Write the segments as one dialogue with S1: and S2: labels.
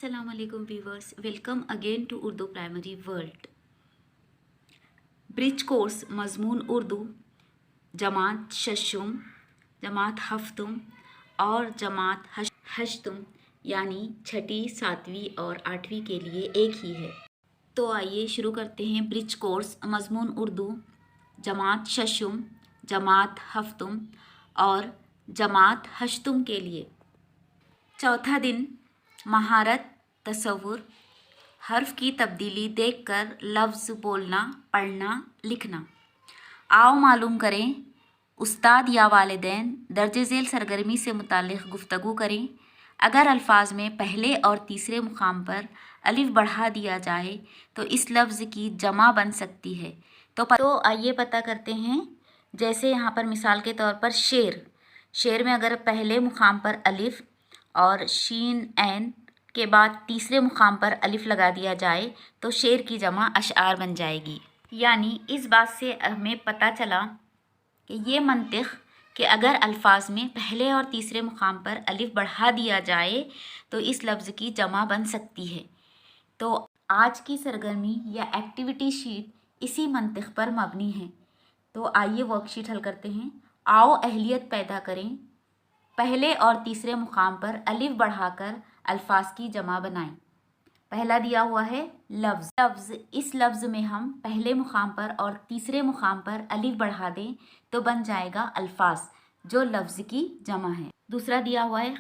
S1: Assalamualaikum viewers, welcome again to Urdu Primary World. Bridge course मजमून उर्दू जमात शशुम, जमात हफ्तुम और जमात हश्तुम यानी छठी, सातवीं और आठवीं के लिए एक ही है। तो आइए शुरू करते हैं ब्रिज कोर्स मजमून उर्दू जमात शशुम, जमात हफ्तुम और जमात हश्तुम के लिए। चौथा दिन महारत तसव्वुर, हर्फ की तब्दीली देखकर लफ्ज़ बोलना, पढ़ना, लिखना। आओ मालूम करें, उस्ताद या वालिदैन दर्जे झेल सरगर्मी से मुताल्लिक़ गुफ्तगू करें। अगर अल्फाज में पहले और तीसरे मुकाम पर अलिफ बढ़ा दिया जाए तो इस लफ्ज़ की जमा बन सकती है। तो आइए पता करते हैं। जैसे यहाँ पर मिसाल के तौर पर शेर में अगर पहले मुकाम पर अलिफ और शीन ऐन के बाद तीसरे मुकाम पर अलिफ लगा दिया जाए तो शेर की जमा अशआर बन जाएगी। यानी इस बात से हमें पता चला कि ये मंतिक़ कि अगर अल्फाज में पहले और तीसरे मुकाम पर अलिफ बढ़ा दिया जाए तो इस लफ्ज़ की जमा बन सकती है। तो आज की सरगर्मी या एक्टिविटी शीट इसी मंतिक़ पर मबनी है। तो आइए वर्कशीट हल करते हैं। आओ अहलियत पैदा करें, पहले और तीसरे मुकाम पर अलिफ बढ़ाकर अल्फाज की जमा बनाएं। पहला दिया हुआ है लफ्ज़। इस लफ्ज़ में हम पहले मुकाम पर और तीसरे मुकाम पर अलिफ बढ़ा दें तो बन जाएगा अल्फाज, जो लफ्ज़ की जमा है। दूसरा दिया हुआ है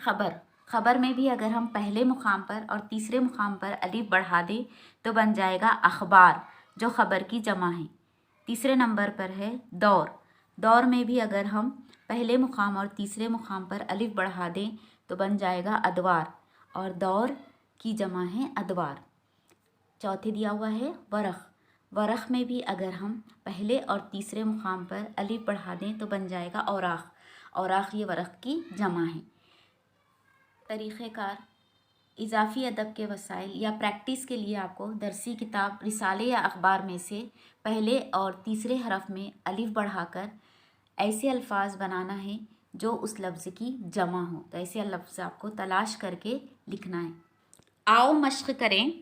S1: खबर में भी अगर हम पहले मुकाम पर और तीसरे मुकाम पर अलिफ बढ़ा दें तो बन जाएगा अखबार, जो खबर की जमा है। तीसरे नंबर पर है दौर में भी अगर हम पहले मुकाम और तीसरे मुकाम पर अलिफ बढ़ा दें तो बन जाएगा अदवार, और दौर की जमा है अदवार। चौथे दिया हुआ है वरख में भी अगर हम पहले और तीसरे मुकाम पर अलिफ बढ़ा दें तो बन जाएगा औराख ये वरख की जमा है। तरीक़ेकार, इजाफ़ी अदब के वसाइल या प्रैक्टिस के लिए आपको दरसी किताब, रिसाले या अखबार में से पहले और तीसरे हरफ में अलिफ बढ़ाकर ऐसे अल्फाज बनाना है जो उस लफ्ज़ की जमा हो। तो ऐसे लफ्ज़ आपको तलाश करके लिखना है। आओ मश्क करें,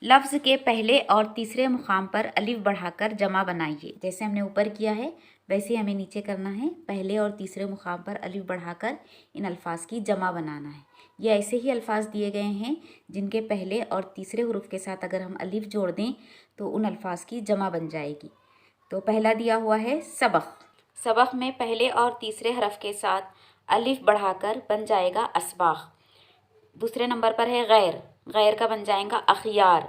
S1: लफ्ज़ के पहले और तीसरे मुकाम पर अलिफ बढ़ाकर जमा बनाइए। जैसे हमने ऊपर किया है वैसे हमें नीचे करना है। पहले और तीसरे मुकाम पर अलिफ बढ़ाकर इन अल्फाज की जमा बनाना है। ये ऐसे ही अल्फाज दिए गए हैं जिनके पहले और तीसरे हुरूफ के साथ अगर हम अलिफ जोड़ दें तो उन अल्फाज की जमा बन जाएगी। तो पहला दिया हुआ है सबक में पहले और तीसरे हरफ के साथ अलिफ बढ़ाकर बन जाएगा असबाख। दूसरे नंबर पर है गैर का बन जाएगा अखियार।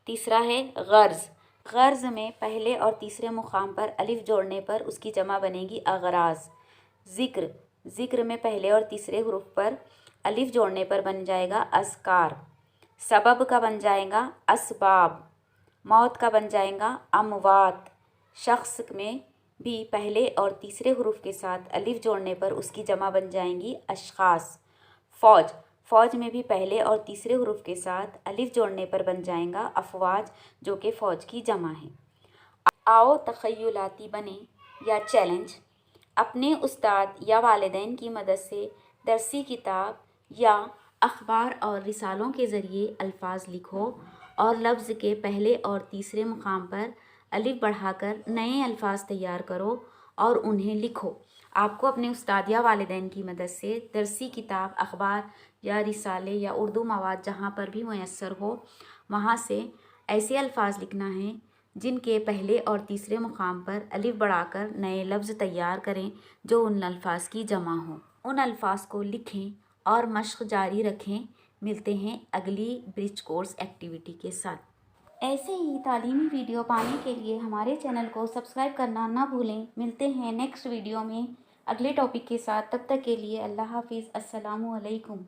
S1: तीसरा है गर्ज में पहले और तीसरे मुकाम पर अलिफ जोड़ने पर उसकी जमा बनेगी अगराज। ज़िक्र में पहले और तीसरे हुरूफ पर अलिफ जोड़ने पर बन जाएगा अज़कार। सबब का बन जाएगा असबाब। मौत का बन जाएगा अमवात। शख्स में भी पहले और तीसरे हुरूफ के साथ अलिफ जोड़ने पर उसकी जमा बन जाएंगी अशखास। फ़ौज में भी पहले और तीसरे हुरूफ के साथ अलिफ जोड़ने पर बन जाएगा अफवाज, जो कि फ़ौज की जमा है। आओ तख़य्युलाती बने या चैलेंज, अपने उस्ताद या वालिदैन की मदद से दरसी किताब या अखबार और रिसालों के ज़रिए अल्फाज लिखो और लफ्ज़ के पहले और तीसरे मुकाम पर अलिफ बढ़ाकर नए अल्फाज तैयार करो और उन्हें लिखो। आपको अपने उस्ताद या वालिदैन की मदद से दरसी किताब, अखबार या रिसाले या उर्दू मवाद जहाँ पर भी मैसर हो वहाँ से ऐसे अल्फाज लिखना है जिनके पहले और तीसरे मुकाम पर अलिफ बढ़ाकर नए लफ्ज़ तैयार करें जो उन अल्फाज की जमा हो। उन अल्फाज को लिखें और मश्क जारी रखें। मिलते हैं अगली ब्रिज कोर्स एक्टिविटी के साथ। ऐसे ही तालीमी वीडियो पाने के लिए हमारे चैनल को सब्सक्राइब करना ना भूलें। मिलते हैं नेक्स्ट वीडियो में अगले टॉपिक के साथ। तब तक के लिए अल्लाह हाफिज़। अस्सलामु अलैकुम।